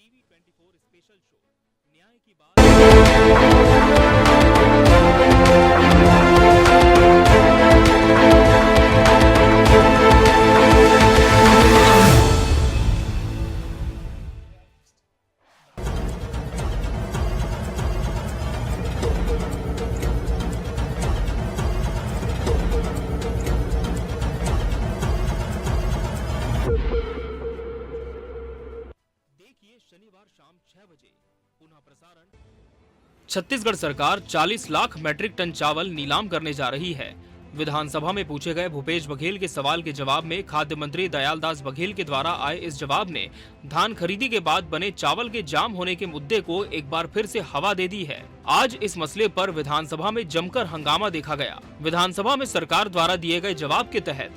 TV 24 special show न्याय की बात। देखिए शनिवार शाम 6 बजे पुनः प्रसारण। छत्तीसगढ़ सरकार 40 लाख मैट्रिक टन चावल नीलाम करने जा रही है। विधानसभा में पूछे गए भूपेश बघेल के सवाल के जवाब में खाद्य मंत्री दयालदास बघेल के द्वारा आए इस जवाब ने धान खरीदी के बाद बने चावल के जाम होने के मुद्दे को एक बार फिर से हवा दे दी है। आज इस मसले पर विधानसभा में जमकर हंगामा देखा गया। विधानसभा में सरकार द्वारा दिए गए जवाब के तहत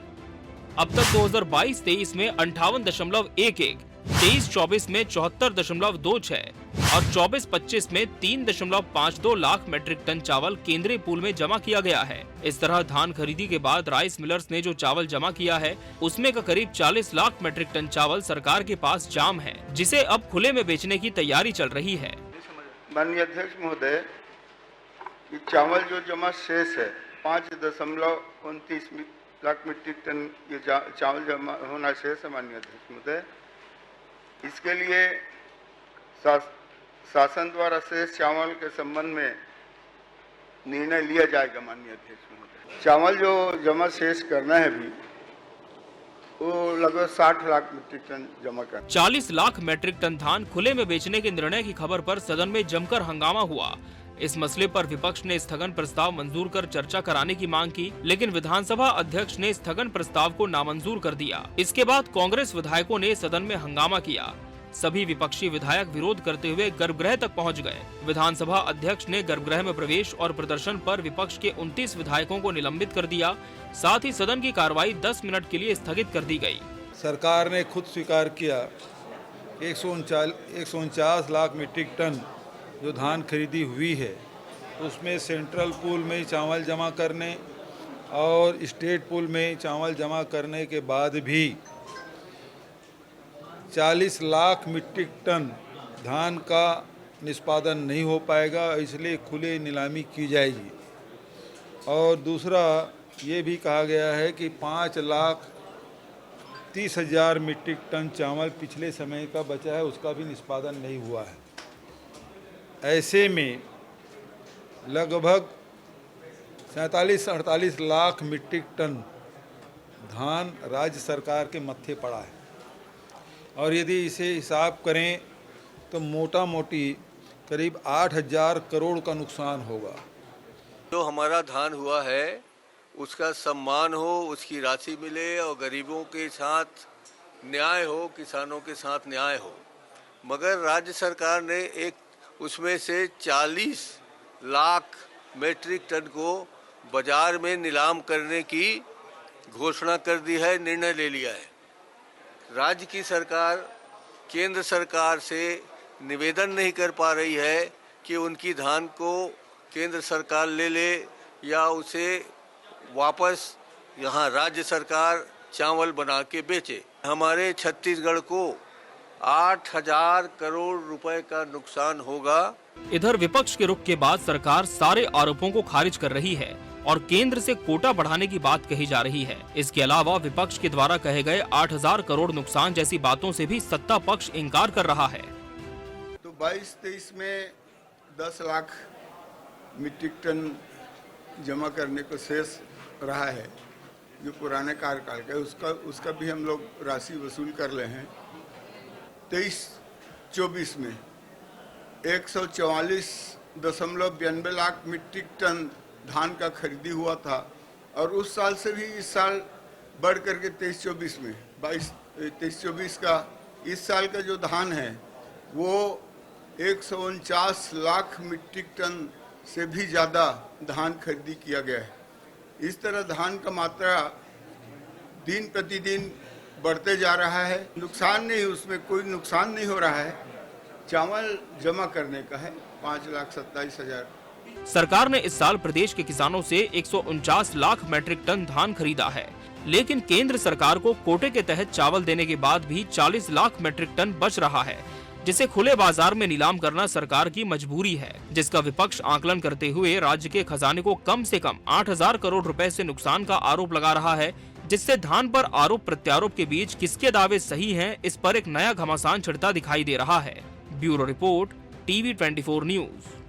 अब तक 2022-23 में 58.11, 23-24 में 74.26 और 24-25 में 3.52 लाख मैट्रिक टन चावल केंद्रीय पूल में जमा किया गया है। इस तरह धान खरीदी के बाद राइस मिलर्स ने जो चावल जमा किया है उसमें का करीब 40 लाख मैट्रिक टन चावल सरकार के पास जाम है, जिसे अब खुले में बेचने की तैयारी चल रही है। माननीय अध्यक्ष महोदय, चावल जो जमा शेष है 5.29 लाख मीट्रिक टन ये चावल जमा होना शेष है। माननीय अध्यक्ष महोदय, इसके लिए शासन द्वारा शेष चावल के संबंध में निर्णय लिया जाएगा। माननीय अध्यक्ष महोदय, चावल जो जमा शेष करना है भी वो लगभग 60 लाख मीट्रिक टन जमा करना। 40 लाख मैट्रिक टन धान खुले में बेचने के निर्णय की खबर पर सदन में जमकर हंगामा हुआ। इस मसले पर विपक्ष ने स्थगन प्रस्ताव मंजूर कर चर्चा कराने की मांग की, लेकिन विधानसभा अध्यक्ष ने स्थगन प्रस्ताव को नामंजूर कर दिया। इसके बाद कांग्रेस विधायकों ने सदन में हंगामा किया। सभी विपक्षी विधायक विरोध करते हुए गर्भगृह तक पहुंच गए। विधानसभा अध्यक्ष ने गर्भगृह में प्रवेश और प्रदर्शन पर विपक्ष के 29 विधायकों को निलंबित कर दिया। साथ ही सदन की कार्रवाई 10 मिनट के लिए स्थगित कर दी गई। सरकार ने खुद स्वीकार किया 149 लाख मीट्रिक टन जो धान खरीदी हुई है उसमें सेंट्रल पूल में चावल जमा करने और स्टेट पूल में चावल जमा करने के बाद भी 40 लाख मीट्रिक टन धान का निष्पादन नहीं हो पाएगा, इसलिए खुले नीलामी की जाएगी। और दूसरा ये भी कहा गया है कि 5,30,000 मीट्रिक टन चावल पिछले समय का बचा है, उसका भी निष्पादन नहीं हुआ है। ऐसे में लगभग 47-48 लाख मीट्रिक टन धान राज्य सरकार के मत्थे पड़ा है और यदि इसे हिसाब करें तो मोटा मोटी करीब 8,000 करोड़ का नुकसान होगा। जो हमारा धान हुआ है उसका सम्मान हो, उसकी राशि मिले और गरीबों के साथ न्याय हो, किसानों के साथ न्याय हो। मगर राज्य सरकार ने उसमें से 40 लाख मीट्रिक टन को बाजार में नीलाम करने की घोषणा कर दी है, निर्णय ले लिया है। राज्य की सरकार केंद्र सरकार से निवेदन नहीं कर पा रही है कि उनकी धान को केंद्र सरकार ले ले या उसे वापस यहाँ राज्य सरकार चावल बना के बेचे। हमारे छत्तीसगढ़ को 8,000 करोड़ रुपए का नुकसान होगा। इधर विपक्ष के रुख के बाद सरकार सारे आरोपों को खारिज कर रही है और केंद्र से कोटा बढ़ाने की बात कही जा रही है। इसके अलावा विपक्ष के द्वारा कहे गए 8,000 करोड़ नुकसान जैसी बातों से भी सत्ता पक्ष इनकार कर रहा है। तो 22-23 में 10 लाख मीट्रिक टन जमा करने को शेष रहा है जो पुराने कार्यकाल का, उसका भी हम लोग राशि वसूल कर ले हैं। 23-24 में 144.92 लाख मीट्रिक टन धान का खरीदी हुआ था और उस साल से भी इस साल बढ़ करके 23-24 में 23-24 का इस साल का जो धान है वो 149 लाख मीट्रिक टन से भी ज़्यादा धान खरीदी किया गया है। इस तरह धान का मात्रा दिन प्रतिदिन बढ़ते जा रहा है। 49 नहीं, उसमें कोई नुकसान नहीं हो रहा है। चावल जमा करने का है 5,27,000। सरकार ने इस साल प्रदेश के किसानों से 149 लाख मैट्रिक टन धान खरीदा है, लेकिन केंद्र सरकार को कोटे के तहत चावल देने के बाद भी 40 लाख मैट्रिक टन बच रहा है। जिसे खुले बाजार में नीलाम करना सरकार की मजबूरी है, जिसका विपक्ष आकलन करते हुए राज्य के खजाने को कम से कम 8,000 करोड़ रुपए से नुकसान का आरोप लगा रहा है, जिससे धान पर आरोप प्रत्यारोप के बीच किसके दावे सही हैं, इस पर एक नया घमासान छिड़ता दिखाई दे रहा है। Bureau report, TV 24 news.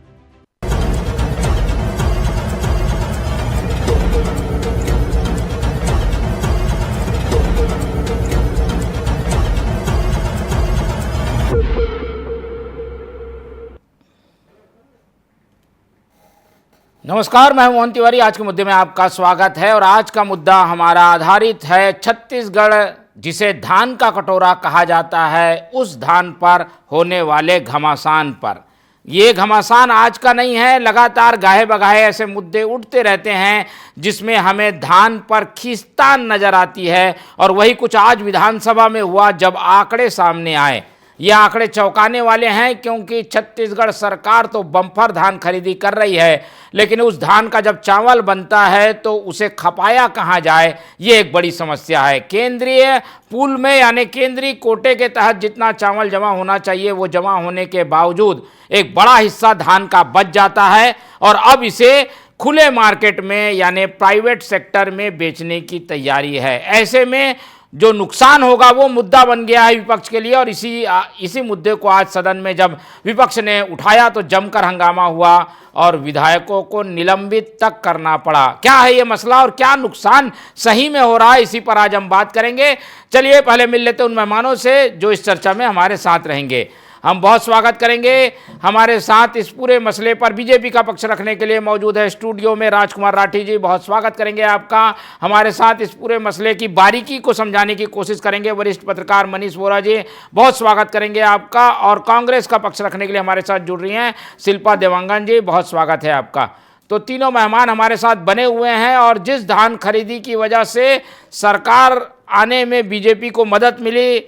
नमस्कार, मैं हूं मोहन तिवारी। आज के मुद्दे में आपका स्वागत है और आज का मुद्दा हमारा आधारित है छत्तीसगढ़, जिसे धान का कटोरा कहा जाता है, उस धान पर होने वाले घमासान पर। ये घमासान आज का नहीं है, लगातार गाहे बगाहे ऐसे मुद्दे उठते रहते हैं जिसमें हमें धान पर खींचतान नजर आती है। और वही कुछ आज विधानसभा में हुआ जब आंकड़े सामने आए। ये आंकड़े चौंकाने वाले हैं, क्योंकि छत्तीसगढ़ सरकार तो बम्पर धान खरीदी कर रही है, लेकिन उस धान का जब चावल बनता है तो उसे खपाया कहाँ जाए, ये एक बड़ी समस्या है। केंद्रीय पूल में यानी केंद्रीय कोटे के तहत जितना चावल जमा होना चाहिए वो जमा होने के बावजूद एक बड़ा हिस्सा धान का बच जाता है और अब इसे खुले मार्केट में यानी प्राइवेट सेक्टर में बेचने की तैयारी है। ऐसे में जो नुकसान होगा वो मुद्दा बन गया है विपक्ष के लिए। और इसी मुद्दे को आज सदन में जब विपक्ष ने उठाया तो जमकर हंगामा हुआ और विधायकों को निलंबित तक करना पड़ा। क्या है ये मसला और क्या नुकसान सही में हो रहा है, इसी पर आज हम बात करेंगे। चलिए पहले मिल लेते हैं उन मेहमानों से जो इस चर्चा में हमारे साथ रहेंगे। हम बहुत स्वागत करेंगे। हमारे साथ इस पूरे मसले पर बीजेपी का पक्ष रखने के लिए मौजूद है स्टूडियो में राजकुमार राठी जी, बहुत स्वागत करेंगे आपका। हमारे साथ इस पूरे मसले की बारीकी को समझाने की कोशिश करेंगे वरिष्ठ पत्रकार मनीष वोरा जी, बहुत स्वागत करेंगे आपका। और कांग्रेस का पक्ष रखने के लिए हमारे साथ जुड़ रही हैं शिल्पा देवांगन जी, बहुत स्वागत है आपका। तो तीनों मेहमान हमारे साथ बने हुए हैं और जिस धान खरीदी की वजह से सरकार आने में बीजेपी को मदद मिली,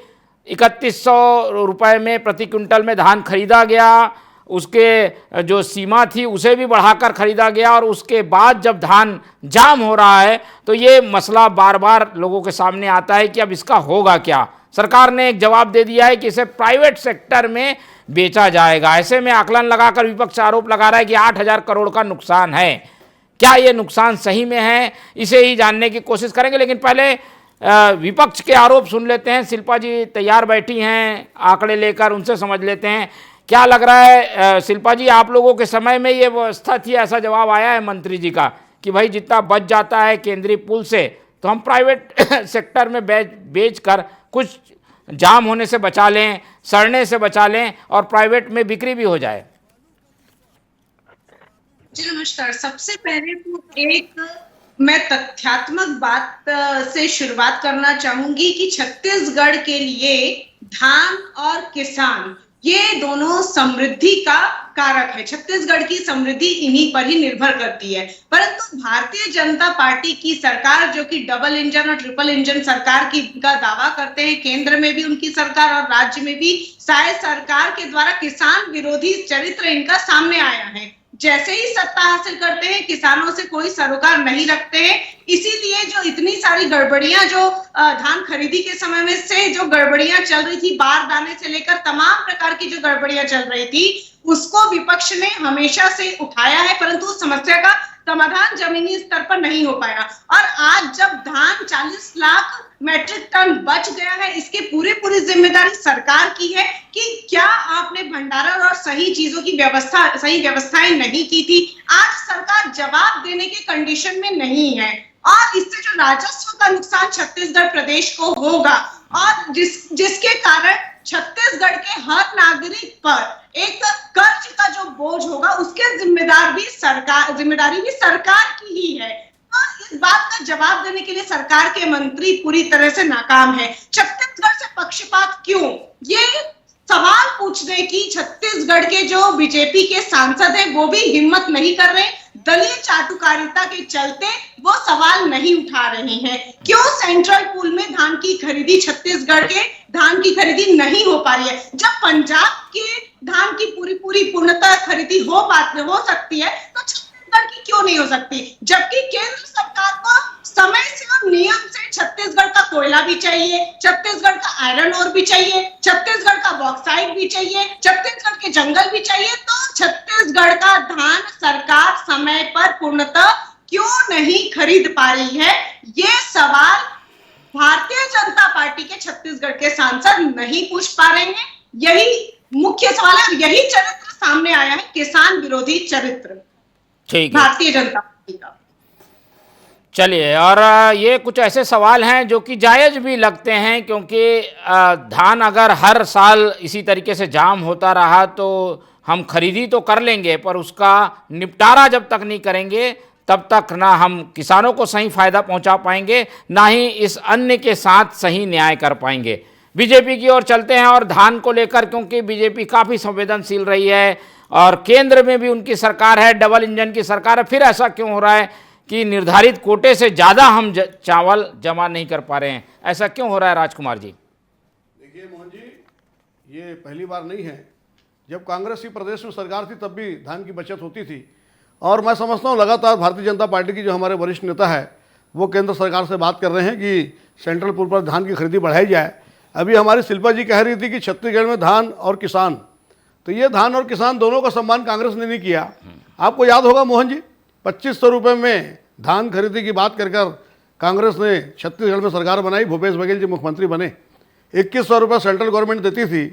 3100 रुपये में प्रति क्विंटल में धान खरीदा गया, उसके जो सीमा थी उसे भी बढ़ाकर खरीदा गया और उसके बाद जब धान जाम हो रहा है तो ये मसला बार बार लोगों के सामने आता है कि अब इसका होगा क्या। सरकार ने एक जवाब दे दिया है कि इसे प्राइवेट सेक्टर में बेचा जाएगा। ऐसे में आकलन लगाकर विपक्ष आरोप लगा रहा है कि 8,000 करोड़ का नुकसान है। क्या ये नुकसान सही में है, इसे ही जानने की कोशिश करेंगे। लेकिन पहले विपक्ष के आरोप सुन लेते हैं। शिल्पा जी तैयार बैठी हैं आंकड़े लेकर, उनसे समझ लेते हैं क्या लग रहा है। शिल्पा जी, आप लोगों के समय में ये व्यवस्था थी, ऐसा जवाब आया है मंत्री जी का कि भाई जितना बच जाता है केंद्रीय पुल से तो हम प्राइवेट सेक्टर में बेच कर कुछ जाम होने से बचा लें, सड़ने से बचा लें और प्राइवेट में बिक्री भी हो जाए। जी नमस्कार। सबसे पहले तो एक मैं तथ्यात्मक बात से शुरुआत करना चाहूंगी कि छत्तीसगढ़ के लिए धान और किसान ये दोनों समृद्धि का कारक है। छत्तीसगढ़ की समृद्धि इन्हीं पर ही निर्भर करती है। परंतु भारतीय जनता पार्टी की सरकार, जो कि डबल इंजन और ट्रिपल इंजन सरकार का दावा करते हैं, केंद्र में भी उनकी सरकार और राज्य में भी, शायद सरकार के द्वारा किसान विरोधी चरित्र इनका सामने आया है। जैसे ही सत्ता हासिल करते हैं किसानों से कोई सरोकार नहीं रखते हैं। इसीलिए जो इतनी सारी गड़बड़ियां जो धान खरीदी के समय में से जो गड़बड़ियां चल रही थी, बारदाने से लेकर तमाम प्रकार की जो गड़बड़ियां चल रही थी, उसको विपक्ष ने हमेशा से उठाया है, परंतु उस समस्या का समाधान जमीनी स्तर पर नहीं हो पाया। और आज जब धान 40 लाख मैट्रिक टन बच गया है, इसकी पूरी जिम्मेदारी सरकार की है कि क्या आपने भंडारण और सही चीजों की सही व्यवस्थाएं नहीं की थी। आज सरकार जवाब देने के कंडीशन में नहीं है और इससे जो राजस्व का नुकसान छत्तीसगढ़ प्रदेश को होगा और जिसके कारण छत्तीसगढ़ के हर नागरिक पर एक कर्ज का जो बोझ होगा, उसके जिम्मेदारी भी सरकार की ही है। और इस बात का जवाब देने के लिए सरकार के मंत्री पूरी तरह से नाकाम है। छत्तीसगढ़ से पक्षपात क्यों, ये सवाल पूछने की छत्तीसगढ़ के जो बीजेपी के सांसद हैं वो भी हिम्मत नहीं कर रहे। दलीय चाटुकारिता के चलते वो सवाल नहीं उठा रहे हैं। क्यों सेंट्रल पूल में धान की खरीदी, छत्तीसगढ़ के धान की खरीदी नहीं हो पा रही है, जब पंजाब के धान की पूरी पूर्णतः खरीदी हो सकती है तो छत्तीसगढ़ की क्यों नहीं हो सकती। जबकि केंद्र सरकार को समय से और नियम से छत्तीसगढ़ का कोयला भी चाहिए, छत्तीसगढ़ का आयरन ओर भी चाहिए, छत्तीसगढ़ का बॉक्साइट भी चाहिए, छत्तीसगढ़ के जंगल भी चाहिए। तो छत्तीसगढ़ का धान सरकार समय पर पूर्णतः क्यों नहीं खरीद पा रही है, ये सवाल भारतीय जनता पार्टी के छत्तीसगढ़ के सांसद नहीं पूछ पा रहे हैं। यही मुख्य सवाल है और यही चरित्र सामने आया है, किसान विरोधी चरित्र ठीक है, भारतीय जनता पार्टी का। चलिए, और ये कुछ ऐसे सवाल हैं जो कि जायज़ भी लगते हैं, क्योंकि धान अगर हर साल इसी तरीके से जाम होता रहा तो हम खरीदी तो कर लेंगे, पर उसका निपटारा जब तक नहीं करेंगे तब तक ना हम किसानों को सही फ़ायदा पहुंचा पाएंगे, ना ही इस अन्न के साथ सही न्याय कर पाएंगे। बीजेपी की ओर चलते हैं और धान को लेकर, क्योंकि बीजेपी काफ़ी संवेदनशील रही है और केंद्र में भी उनकी सरकार है, डबल इंजन की सरकार है, फिर ऐसा क्यों हो रहा है कि निर्धारित कोटे से ज़्यादा हम चावल जमा नहीं कर पा रहे हैं? ऐसा क्यों हो रहा है राजकुमार जी? देखिए मोहन जी, ये पहली बार नहीं है। जब कांग्रेस की प्रदेश में सरकार थी तब भी धान की बचत होती थी, और मैं समझता हूँ लगातार भारतीय जनता पार्टी की जो हमारे वरिष्ठ नेता है वो केंद्र सरकार से बात कर रहे हैं कि सेंट्रल पूल पर धान की खरीदी बढ़ाई जाए। अभी हमारी शिल्पा जी कह रही थी कि छत्तीसगढ़ में धान और किसान, तो ये धान और किसान दोनों का सम्मान कांग्रेस ने नहीं किया। आपको याद होगा मोहन जी, 2500 रुपये में धान खरीदी की बात कर कांग्रेस ने छत्तीसगढ़ में सरकार बनाई, भूपेश बघेल जी मुख्यमंत्री बने। 2100 रुपये सेंट्रल गवर्नमेंट देती थी,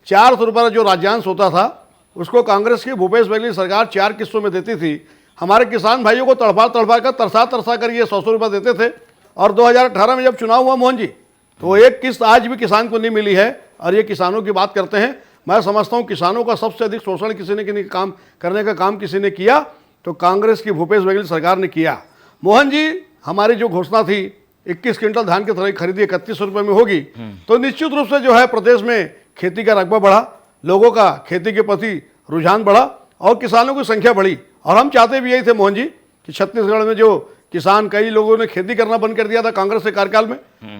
400 रुपये जो राज्यांश होता था उसको कांग्रेस की भूपेश बघेल सरकार 4 किस्तों में देती थी। हमारे किसान भाइयों को तड़पा कर तरसा कर ये 100 रुपये देते थे। और 2018 में जब चुनाव हुआ मोहन जी, तो एक किस्त आज भी किसान को नहीं मिली है, और ये किसानों की बात करते हैं। मैं समझता हूँ किसानों का सबसे अधिक शोषण किसी ने काम करने का काम किसी ने किया तो कांग्रेस की भूपेश बघेल सरकार ने किया। मोहन जी, हमारी जो घोषणा थी 21 क्विंटल धान की खरीदी 3100 रुपये में होगी, तो निश्चित रूप से जो है प्रदेश में खेती का रकबा बढ़ा, लोगों का खेती के प्रति रुझान बढ़ा और किसानों की संख्या बढ़ी। और हम चाहते भी यही थे मोहन जी कि छत्तीसगढ़ में जो किसान, कई लोगों ने खेती करना बंद कर दिया था कांग्रेस के कार्यकाल में,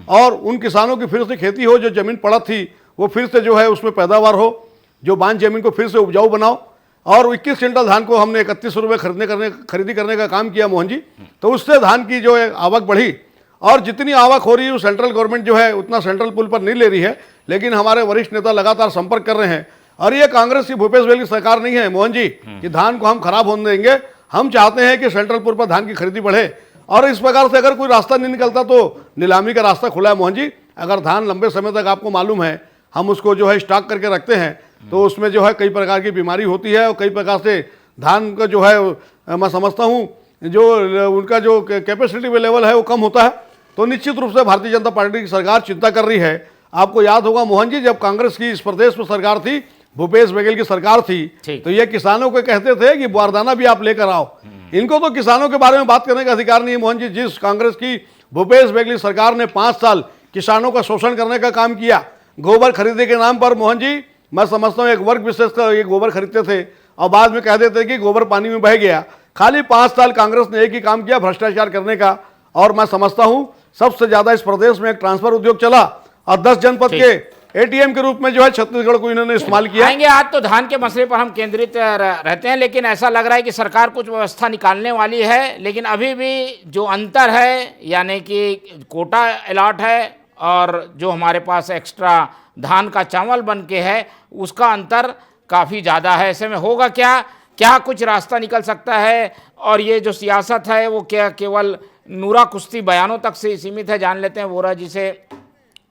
और उन किसानों की फिर से खेती हो, जो जमीन पड़ा थी वो फिर से जो है उसमें पैदावार हो, जो बांझ जमीन को फिर से उपजाऊ बनाओ। और 21 क्विंटल धान को हमने 3100 रुपये खरीदी करने का काम किया मोहन जी, तो उससे धान की जो है आवक बढ़ी। और जितनी आवक हो रही है वो सेंट्रल गवर्नमेंट जो है उतना सेंट्रल पुल पर नहीं ले रही है, लेकिन हमारे वरिष्ठ नेता लगातार संपर्क कर रहे हैं। और ये कांग्रेस की भूपेश बघेल की सरकार नहीं है मोहन जी कि धान को हम खराब होने देंगे। हम चाहते हैं कि सेंट्रल पुल पर धान की खरीदी बढ़े, और इस प्रकार से अगर कोई रास्ता नहीं निकलता तो नीलामी का रास्ता खुला है मोहन जी। अगर धान लंबे समय तक आपको मालूम है हम उसको जो है स्टॉक करके रखते हैं तो उसमें जो है कई प्रकार की बीमारी होती है, और कई प्रकार से धान का जो है मैं समझता हूँ जो उनका जो कैपेसिटी लेवल है वो कम होता है। तो निश्चित रूप से भारतीय जनता पार्टी की सरकार चिंता कर रही है। आपको याद होगा मोहन जी, जब कांग्रेस की इस प्रदेश में सरकार थी, भूपेश बघेल की सरकार थी, तो ये किसानों को कहते थे कि बारदाना भी आप लेकर आओ। इनको तो किसानों के बारे में बात करने का अधिकार नहीं है मोहन जी। जिस कांग्रेस की भूपेश बघेल सरकार ने 5 साल किसानों का शोषण करने का काम किया, गोबर खरीदने के नाम पर मोहन जी, मैं समझता हूँ एक वर्ग विशेष का ये गोबर खरीदते थे और बाद में कह देते कि गोबर पानी में बह गया। खाली 5 साल कांग्रेस ने एक ही काम किया, भ्रष्टाचार करने का। और मैं समझता हूँ सबसे ज्यादा इस प्रदेश में एक ट्रांसफर उद्योग चला और 10 जनपद के एटीएम के रूप में जो है छत्तीसगढ़ को इन्होंने इस्तेमाल किया। आएंगे आज तो धान के मसले पर हम केंद्रित रहते हैं, लेकिन ऐसा लग रहा है कि सरकार कुछ व्यवस्था निकालने वाली है, लेकिन अभी भी जो अंतर है, यानी कि कोटा अलॉट है और जो हमारे पास एक्स्ट्रा धान का चावल बन के है, उसका अंतर काफ़ी ज़्यादा है। ऐसे में होगा क्या कुछ रास्ता निकल सकता है? और ये जो सियासत है वो क्या केवल नूरा कुश्ती बयानों तक से सीमित है? जान लेते हैं वोरा जी से।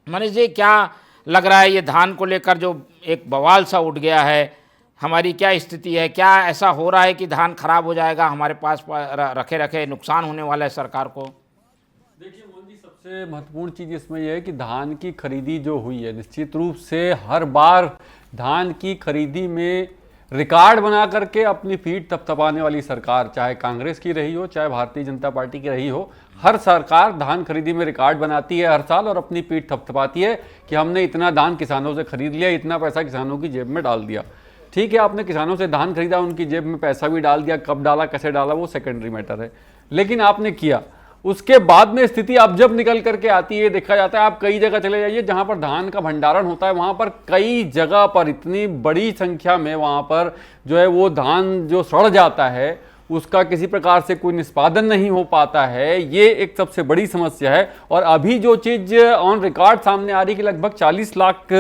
मनीष जी, क्या लग रहा है ये धान को लेकर जो एक बवाल सा उठ गया है, हमारी क्या स्थिति है? क्या ऐसा हो रहा है कि धान खराब हो जाएगा, हमारे पास रखे रखे नुकसान होने वाला है सरकार को? देखिए मोहन जी, सबसे महत्वपूर्ण चीज़ इसमें यह है कि धान की खरीदी जो हुई है, निश्चित रूप से हर बार धान की खरीदी में रिकॉर्ड बना करके अपनी पीठ थपथपाने वाली सरकार, चाहे कांग्रेस की रही हो चाहे भारतीय जनता पार्टी की रही हो, हर सरकार धान खरीदी में रिकॉर्ड बनाती है हर साल और अपनी पीठ थपथपाती है कि हमने इतना धान किसानों से खरीद लिया, इतना पैसा किसानों की जेब में डाल दिया। ठीक है, आपने किसानों से धान खरीदा, उनकी जेब में पैसा भी डाल दिया, कब डाला कैसे डाला वो सेकेंडरी मैटर है, लेकिन आपने किया। उसके बाद में स्थिति अब जब निकल करके आती है, देखा जाता है, आप कई जगह चले जाइए जहां पर धान का भंडारण होता है, वहां पर कई जगह पर इतनी बड़ी संख्या में वहां पर जो है वो धान जो सड़ जाता है, उसका किसी प्रकार से कोई निष्पादन नहीं हो पाता है, ये एक सबसे बड़ी समस्या है। और अभी जो चीज़ ऑन रिकॉर्ड सामने आ रही है कि लगभग 40 लाख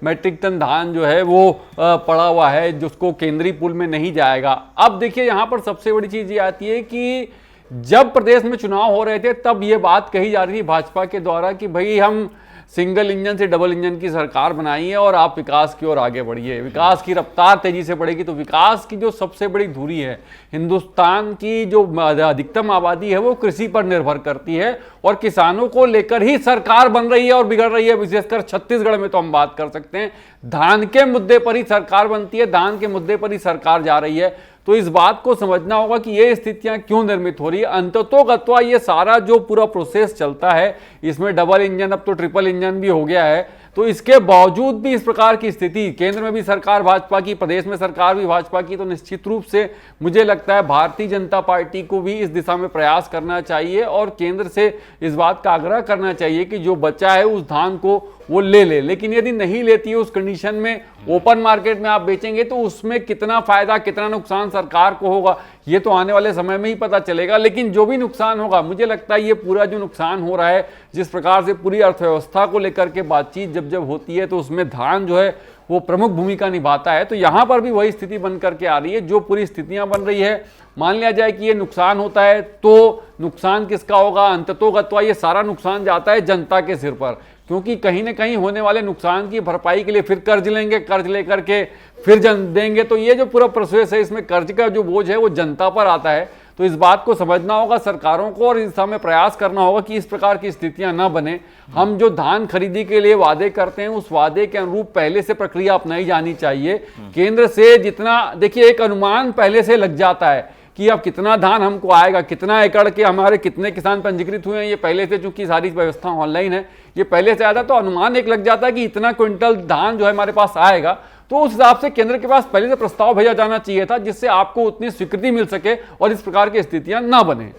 मैट्रिक टन धान जो है वो पड़ा हुआ है, जिसको केंद्रीय पूल में नहीं जाएगा। अब देखिए यहाँ पर सबसे बड़ी चीज़ ये आती है कि जब प्रदेश में चुनाव हो रहे थे तब ये बात कही जा रही थी भाजपा के द्वारा कि भाई हम सिंगल इंजन से डबल इंजन की सरकार बनाई है और आप विकास की ओर आगे बढ़िए, विकास की रफ्तार तेजी से बढ़ेगी। तो विकास की जो सबसे बड़ी धुरी है, हिंदुस्तान की जो अधिकतम आबादी है वो कृषि पर निर्भर करती है और किसानों को लेकर ही सरकार बन रही है और बिगड़ रही है। विशेषकर छत्तीसगढ़ में तो हम बात कर सकते हैं, धान के मुद्दे पर ही सरकार बनती है, धान के मुद्दे पर ही सरकार जा रही है। तो इस बात को समझना होगा कि ये स्थितियां क्यों निर्मित हो रही है। अंततोगत्वा ये सारा जो पूरा प्रोसेस चलता है, इसमें डबल इंजन, अब तो ट्रिपल इंजन भी हो गया है, तो इसके बावजूद भी इस प्रकार की स्थिति, केंद्र में भी सरकार भाजपा की, प्रदेश में सरकार भी भाजपा की, तो निश्चित रूप से मुझे लगता है भारतीय जनता पार्टी को भी इस दिशा में प्रयास करना चाहिए और केंद्र से इस बात का आग्रह करना चाहिए कि जो बचा है उस धान को वो ले ले। लेकिन यदि नहीं लेती है उस कंडीशन में, ओपन मार्केट में आप बेचेंगे तो उसमें कितना फायदा कितना नुकसान सरकार को होगा ये तो आने वाले समय में ही पता चलेगा। लेकिन जो भी नुकसान होगा, मुझे लगता है ये पूरा जो नुकसान हो रहा है, जिस प्रकार से पूरी अर्थव्यवस्था को लेकर के बातचीत जब होती है तो उसमें धान जो है वो प्रमुख भूमिका निभाता है। तो यहाँ पर भी वही स्थिति बन करके आ रही है, जो पूरी स्थितियाँ बन रही है। मान लिया जाए कि ये नुकसान होता है तो नुकसान किसका होगा? अंततोगत्वा ये सारा नुकसान जाता है जनता के सिर पर, क्योंकि कहीं ना कहीं होने वाले नुकसान की भरपाई के लिए फिर कर्ज लेंगे, कर्ज लेकर के फिर देंगे। तो ये जो पूरा प्रोसेस है, इसमें कर्ज का जो बोझ है वो जनता पर आता है। तो इस बात को समझना होगा सरकारों को और इस दिशा में प्रयास करना होगा कि इस प्रकार की स्थितियां ना बने। हम जो धान खरीदी के लिए वादे करते हैं, उस वादे के अनुरूप पहले से प्रक्रिया अपनाई जानी चाहिए। केंद्र से जितना, देखिए एक अनुमान पहले से लग जाता है कि अब कितना धान हमको आएगा, कितना एकड़ के हमारे कितने किसान पंजीकृत हुए हैं, ये पहले से, चूंकि सारी व्यवस्था ऑनलाइन है, ये पहले से आता, तो अनुमान एक लग जाता है कि इतना क्विंटल धान जो है हमारे पास आएगा। तो उस हिसाब से केंद्र के पास पहले से प्रस्ताव भेजा जाना चाहिए था, जिससे आपको उतनी स्वीकृति मिल सके और इस प्रकार की स्थितियां ना बने।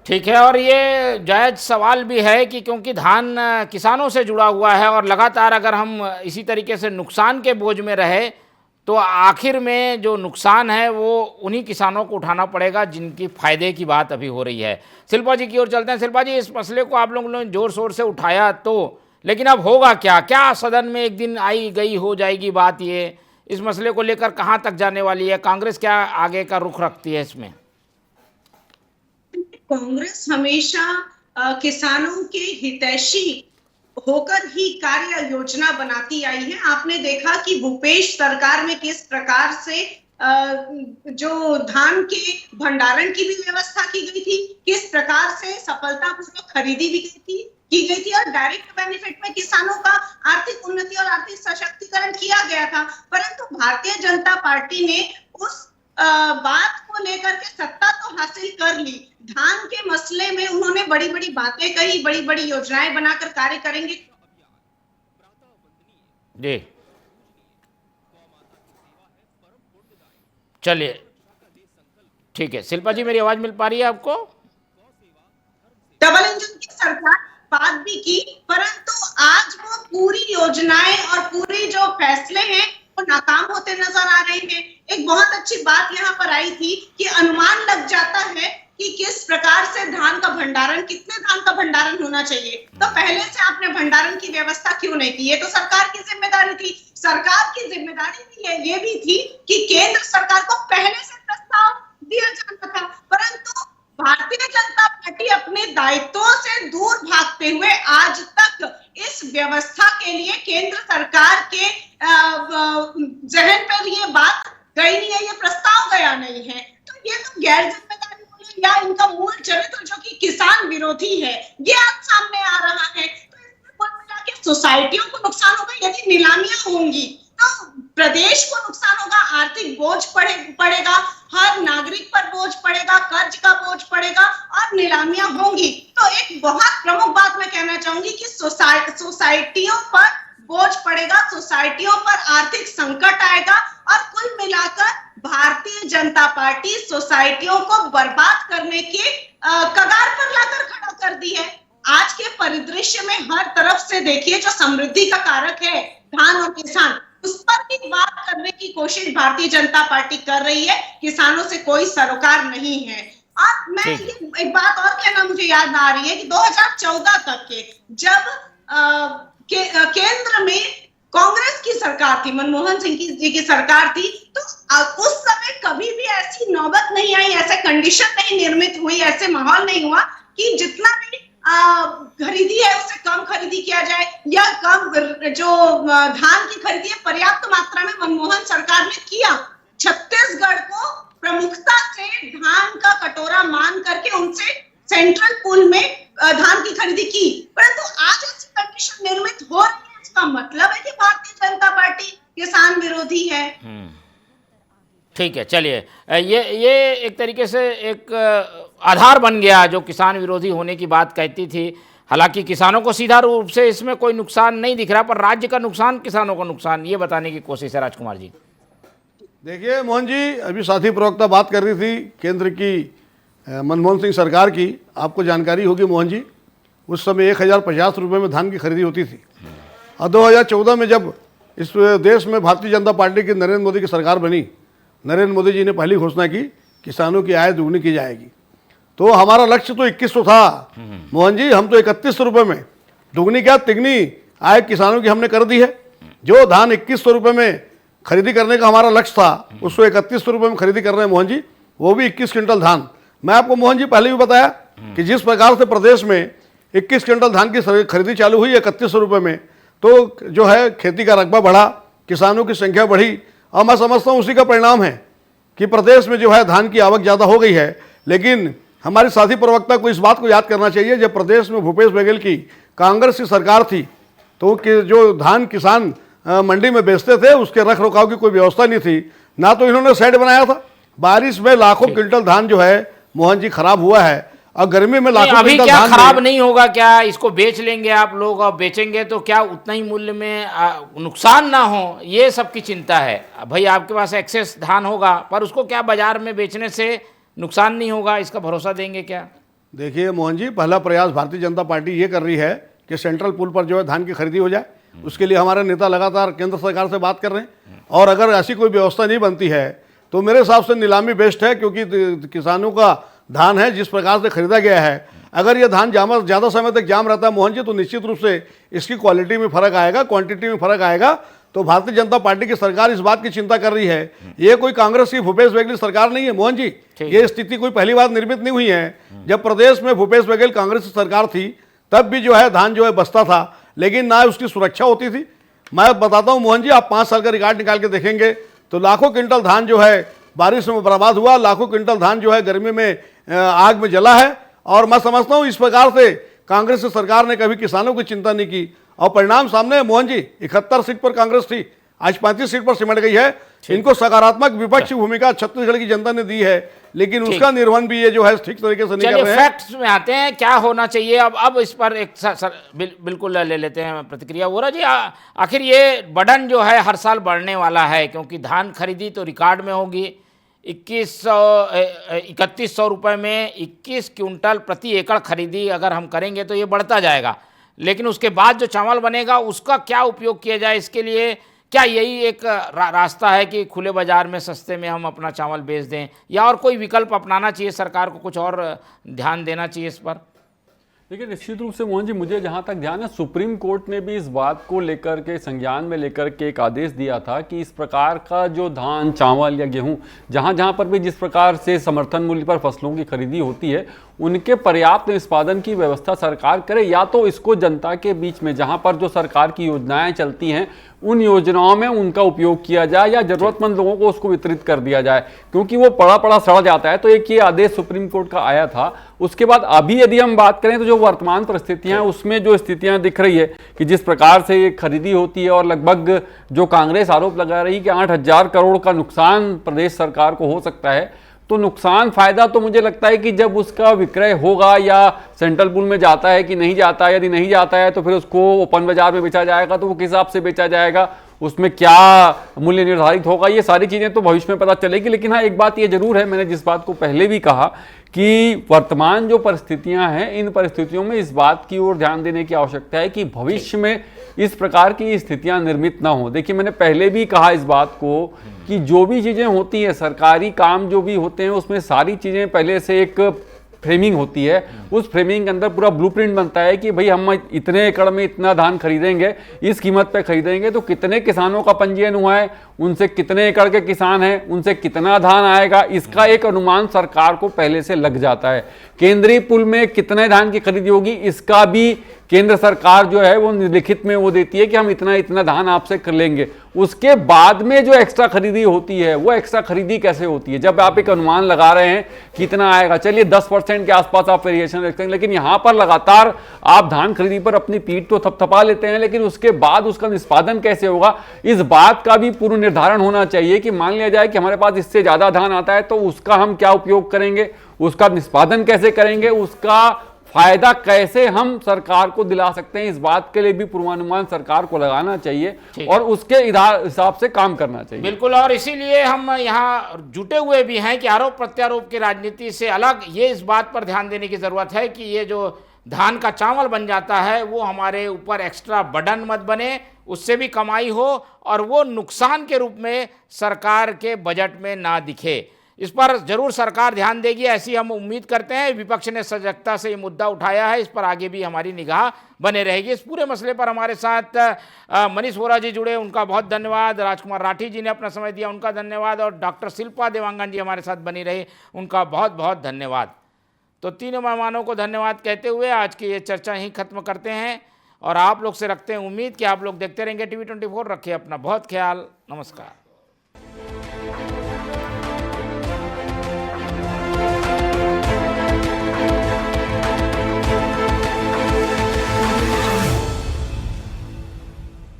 ठीक है, और ये जायज सवाल भी है कि क्योंकि धान किसानों से जुड़ा हुआ है और लगातार अगर हम इसी तरीके से नुकसान के बोझ में रहे तो आखिर में जो नुकसान है वो उन्हीं किसानों को उठाना पड़ेगा जिनकी फायदे की बात अभी हो रही है। शिल्पा जी की ओर चलते हैं। शिल्पा जी, इस मसले को आप लोगों ने जोर शोर से उठाया, तो लेकिन अब होगा क्या? क्या सदन में एक दिन आई गई हो जाएगी बात? ये इस मसले को लेकर कहाँ तक जाने वाली है? कांग्रेस क्या आगे का रुख रखती है इसमें? कांग्रेस हमेशा किसानों के हितैषी होकर ही कार्य योजना बनाती आई है। आपने देखा कि भूपेश सरकार में किस प्रकार से जो धान के भंडारण की भी व्यवस्था की गई थी, किस प्रकार से सफलतापूर्वक खरीदी भी की गई थी और डायरेक्ट बेनिफिट में किसानों का आर्थिक उन्नति और आर्थिक सशक्तिकरण किया गया था। परंतु भारतीय जनता पार्टी ने उस बात को लेकर के सत्ता तो हासिल कर ली, धान के मसले में उन्होंने बड़ी बड़ी बातें कही, बड़ी बड़ी योजनाएं बनाकर कार्य करेंगे। जी चलिए, ठीक है। शिल्पा जी, मेरी आवाज मिल पा रही है आपको? डबल इंजन की सरकार बात भी की, परंतु आज वो पूरी योजनाएं और पूरी जो फैसले हैं वो नाकाम होते नजर आ रहे हैं। एक बहुत अच्छी बात यहाँ पर आई थी कि अनुमान लग जाता है कि किस प्रकार से धान का भंडारण, कितने धान का भंडारण होना चाहिए। तो पहले से आपने भंडारण की व्यवस्था क्यों नहीं की? ये तो सरकार की जिम्मेदारी थी। सरकार की जिम्मेदारी भी ये भी थी कि केंद्र सरकार को पहले से प्रस्ताव दिया जाना था, परंतु भारतीय जनता पार्टी अपने दायित्वों से दूर भागते हुए आज तक इस व्यवस्था के लिए केंद्र सरकार के जहन पर ये बात गई नहीं है, ये प्रस्ताव गया नहीं है। तो ये तो गैर जिम्मेदारी या इनका मूल चरित्र जो कि किसान विरोधी है, ये आज सामने आ रहा है। तो इसमें कुल मिला के सोसाइटियों को नुकसान होगा। यदि नीलामियां होंगी तो प्रदेश को नुकसान होगा, आर्थिक बोझ पड़ेगा, हर नागरिक पर बोझ पड़ेगा, कर्ज का बोझ पड़ेगा और नीलामियां होंगी। तो एक बहुत प्रमुख बात मैं कहना चाहूंगी कि सोसाइटियों पर बोझ पड़ेगा, सोसाइटियों पर आर्थिक संकट आएगा और कुल मिलाकर भारतीय जनता पार्टी सोसाइटियों को बर्बाद करने के कगार पर लाकर खड़ा कर दी है। आज के परिदृश्य में हर तरफ से देखिए, जो समृद्धि का कारक है धान और किसान, उस पर भी बात करने की कोशिश भारतीय जनता पार्टी कर रही है, किसानों से कोई सरोकार नहीं है। और मैं ये एक बात और कहना मुझे याद आ रही है कि 2014 तक के जब केंद्र में कांग्रेस की सरकार थी, मनमोहन सिंह जी की सरकार थी, तो उस समय कभी भी ऐसी नौबत नहीं आई, ऐसे कंडीशन नहीं निर्मित हुई, ऐसे माहौल नहीं हुआ कि जितना भी खरीदी है उससे कम खरीदी किया जाए, या कम जो धान की खरीदी है पर्याप्त मात्रा में मनमोहन सरकार ने किया। छत्तीसगढ़ को प्रमुखता से धान का कटोरा मान करके उनसे सेंट्रल पूल में धान की खरीदी की, परंतु आज ऐसी कंडीशन निर्मित हो रही है, इसका मतलब है कि भारतीय जनता पार्टी किसान विरोधी है। ठीक है, चलिए, ये एक तरीके से एक आधार बन गया जो किसान विरोधी होने की बात कहती थी। हालांकि किसानों को सीधा रूप से इसमें कोई नुकसान नहीं दिख रहा, पर राज्य का नुकसान, किसानों का नुकसान, ये बताने की कोशिश है राजकुमार जी। देखिए मोहन जी, अभी साथी प्रवक्ता बात कर रही थी केंद्र की मनमोहन सिंह सरकार की। आपको जानकारी होगी मोहन जी, उस समय 1050 रुपये में धान की खरीदी होती थी। और 2014 में जब इस देश में भारतीय जनता पार्टी की नरेंद्र मोदी की सरकार बनी, नरेंद्र मोदी जी ने पहली घोषणा की किसानों की आय दुगनी की जाएगी। तो हमारा लक्ष्य तो 2100 था मोहन जी, हम तो 3100 रुपये में दुगनी क्या तिगनी आय किसानों की हमने कर दी है। जो धान 2100 रुपये में खरीदी करने का हमारा लक्ष्य था, उसको 3100 रुपये में खरीदी कर रहे हैं मोहन जी, वो भी 21 क्विंटल धान। मैं आपको मोहन जी पहले भी बताया कि जिस प्रकार से प्रदेश में 21 क्विंटल धान की खरीदी चालू हुई 3100 रुपये में, तो जो है खेती का रकबा बढ़ा, किसानों की संख्या बढ़ी, और मैं समझता हूँ उसी का परिणाम है कि प्रदेश में जो है धान की आवक ज़्यादा हो गई है। लेकिन हमारे साथी प्रवक्ता को इस बात को याद करना चाहिए, जब प्रदेश में भूपेश बघेल की कांग्रेस की सरकार थी तो जो धान किसान मंडी में बेचते थे उसके रख रखाव की कोई व्यवस्था नहीं थी, ना तो इन्होंने शेड बनाया था। बारिश में लाखों क्विंटल धान जो है मोहन जी खराब हुआ है, और गर्मी में लाखों अभी क्विंटल क्या धान खराब नहीं होगा क्या? इसको बेच लेंगे आप लोग, और बेचेंगे तो क्या उतना ही मूल्य में नुकसान ना हो, ये सबकी चिंता है। भाई आपके पास एक्सेस धान होगा, पर उसको क्या बाजार में बेचने से नुकसान नहीं होगा, इसका भरोसा देंगे क्या? देखिए मोहन जी, पहला प्रयास भारतीय जनता पार्टी ये कर रही है कि सेंट्रल पूल पर जो है धान की खरीदी हो जाए। उसके लिए हमारे नेता लगातार केंद्र सरकार से बात कर रहे हैं, और अगर ऐसी कोई व्यवस्था नहीं बनती है तो मेरे हिसाब से नीलामी बेस्ट है, क्योंकि किसानों का धान है जिस प्रकार से खरीदा गया है, अगर ये धान ज़्यादा समय तक जाम रहता है मोहन जी, तो निश्चित रूप से इसकी क्वालिटी में फर्क आएगा, क्वांटिटी में फर्क आएगा। तो भारतीय जनता पार्टी की सरकार इस बात की चिंता कर रही है। ये कोई कांग्रेस की भूपेश बघेल सरकार नहीं है मोहन जी, ये स्थिति कोई पहली बार निर्मित नहीं हुई है। जब प्रदेश में भूपेश बघेल कांग्रेस की सरकार थी तब भी जो है धान जो है बचता था, लेकिन ना उसकी सुरक्षा होती थी। मैं बताता हूँ मोहन जी, आप 5 साल का रिकॉर्ड निकाल के देखेंगे तो लाखों क्विंटल धान जो है बारिश में बर्बाद हुआ, लाखों क्विंटल धान जो है गर्मी में आग में जला है। और मैं समझता हूँ इस प्रकार से कांग्रेस की सरकार ने कभी किसानों की चिंता नहीं की, और परिणाम सामने है मोहन जी। 71 सीट पर कांग्रेस थी, आज 35 सीट पर सिमट गई है। इनको सकारात्मक विपक्षी भूमिका छत्तीसगढ़ की जनता ने दी है, लेकिन उसका निर्वहन भी ये जो है ठीक तरीके से नहीं कर रहे हैं। फैक्ट्स में आते हैं, क्या होना चाहिए अब इस पर एक बिल्कुल ले लेते हैं प्रतिक्रिया। वोरा जी, आखिर ये बर्डन जो है हर साल बढ़ने वाला है, क्योंकि धान खरीदी तो रिकॉर्ड में होगी 3100 रुपये में 21 क्विंटल प्रति एकड़ खरीदी अगर हम करेंगे तो ये बढ़ता जाएगा। लेकिन उसके बाद जो चावल बनेगा उसका क्या उपयोग किया जाए, इसके लिए क्या यही एक रास्ता है कि खुले बाजार में सस्ते में हम अपना चावल बेच दें, या और कोई विकल्प अपनाना चाहिए सरकार को, कुछ और ध्यान देना चाहिए इस पर? देखिए, निश्चित रूप से मोहन जी, मुझे जहाँ तक ध्यान है सुप्रीम कोर्ट ने भी इस बात को लेकर के संज्ञान में लेकर के एक आदेश दिया था कि इस प्रकार का जो धान, चावल या गेहूं जहाँ पर भी जिस प्रकार से समर्थन मूल्य पर फसलों की खरीदी होती है, उनके पर्याप्त निष्पादन की व्यवस्था सरकार करे, या तो इसको जनता के बीच में जहाँ पर जो सरकार की योजनाएं चलती हैं उन योजनाओं में उनका उपयोग किया जाए, या जरूरतमंद लोगों को उसको वितरित कर दिया जाए, क्योंकि वो पड़ा सड़ जाता है। तो एक ये आदेश सुप्रीम कोर्ट का आया था। उसके बाद अभी यदि हम बात करें तो जो वर्तमान परिस्थितियां हैं उसमें जो स्थितियां दिख रही है कि जिस प्रकार से ये खरीदी होती है, और लगभग जो कांग्रेस आरोप लगा रही कि 8000 करोड़ का नुकसान प्रदेश सरकार को हो सकता है, तो नुकसान फायदा तो मुझे लगता है कि जब उसका विक्रय होगा या सेंट्रल पूल में जाता है कि नहीं जाता है, यदि नहीं जाता है तो फिर उसको ओपन बाजार में बेचा जाएगा, तो वो किस हिसाब से बेचा जाएगा, उसमें क्या मूल्य निर्धारित होगा, ये सारी चीजें तो भविष्य में पता चलेगी। लेकिन हाँ, एक बात ये जरूर है, मैंने जिस बात को पहले भी कहा कि वर्तमान जो परिस्थितियां हैं, इन परिस्थितियों में इस बात की ओर ध्यान देने की आवश्यकता है कि भविष्य में इस प्रकार की स्थितियां निर्मित ना हो। देखिए, मैंने पहले भी कहा इस बात को कि जो भी चीज़ें होती हैं, सरकारी काम जो भी होते हैं, उसमें सारी चीज़ें पहले से एक फ्रेमिंग होती है। उस फ्रेमिंग के अंदर पूरा ब्लूप्रिंट बनता है कि भाई हम इतने एकड़ में इतना धान खरीदेंगे, इस कीमत पे खरीदेंगे, तो कितने किसानों का पंजीयन हुआ है, उनसे कितने एकड़ के किसान हैं, उनसे कितना धान आएगा, इसका एक अनुमान सरकार को पहले से लग जाता है। केंद्रीय पुल में कितने धान की खरीदी होगी, इसका भी केंद्र सरकार जो है वो लिखित में वो देती है कि हम इतना इतना धान आपसे कर लेंगे। उसके बाद में जो एक्स्ट्रा खरीदी होती है, वो एक्स्ट्रा खरीदी कैसे होती है? जब आप एक अनुमान लगा रहे हैं कितना आएगा, चलिए 10% के आसपास आप वेरिएशन रखते हैं, लेकिन यहां पर लगातार आप धान खरीदी पर अपनी पीठ तो थपथपा लेते हैं, लेकिन उसके बाद उसका निष्पादन कैसे होगा, इस बात का भी पूर्ण निर्धारण होना चाहिए कि मान लिया जाए कि हमारे पास इससे ज्यादा धान आता है, तो उसका हम क्या उपयोग करेंगे, उसका निष्पादन कैसे करेंगे, उसका फायदा कैसे हम सरकार को दिला सकते हैं, इस बात के लिए भी पूर्वानुमान सरकार को लगाना चाहिए और उसके हिसाब से काम करना चाहिए। बिल्कुल, और इसीलिए हम यहाँ जुटे हुए भी हैं कि आरोप प्रत्यारोप की राजनीति से अलग ये इस बात पर ध्यान देने की जरूरत है कि ये जो धान का चावल बन जाता है वो हमारे ऊपर एक्स्ट्रा बर्डन मत बने, उससे भी कमाई हो और वो नुकसान के रूप में सरकार के बजट में ना दिखे। इस पर जरूर सरकार ध्यान देगी, ऐसी हम उम्मीद करते हैं। विपक्ष ने सजगता से ये मुद्दा उठाया है, इस पर आगे भी हमारी निगाह बने रहेगी। इस पूरे मसले पर हमारे साथ मनीष वोरा जी जुड़े, उनका बहुत धन्यवाद। राजकुमार राठी जी ने अपना समय दिया, उनका धन्यवाद। और डॉक्टर शिल्पा देवांगन जी हमारे साथ बनी रही, उनका बहुत बहुत धन्यवाद। तो तीनों मेहमानों को धन्यवाद कहते हुए आज की ये चर्चा यहीं खत्म करते हैं और आप लोग से रखते हैं उम्मीद कि आप लोग देखते रहेंगे TV24। रखिए अपना बहुत ख्याल। नमस्कार।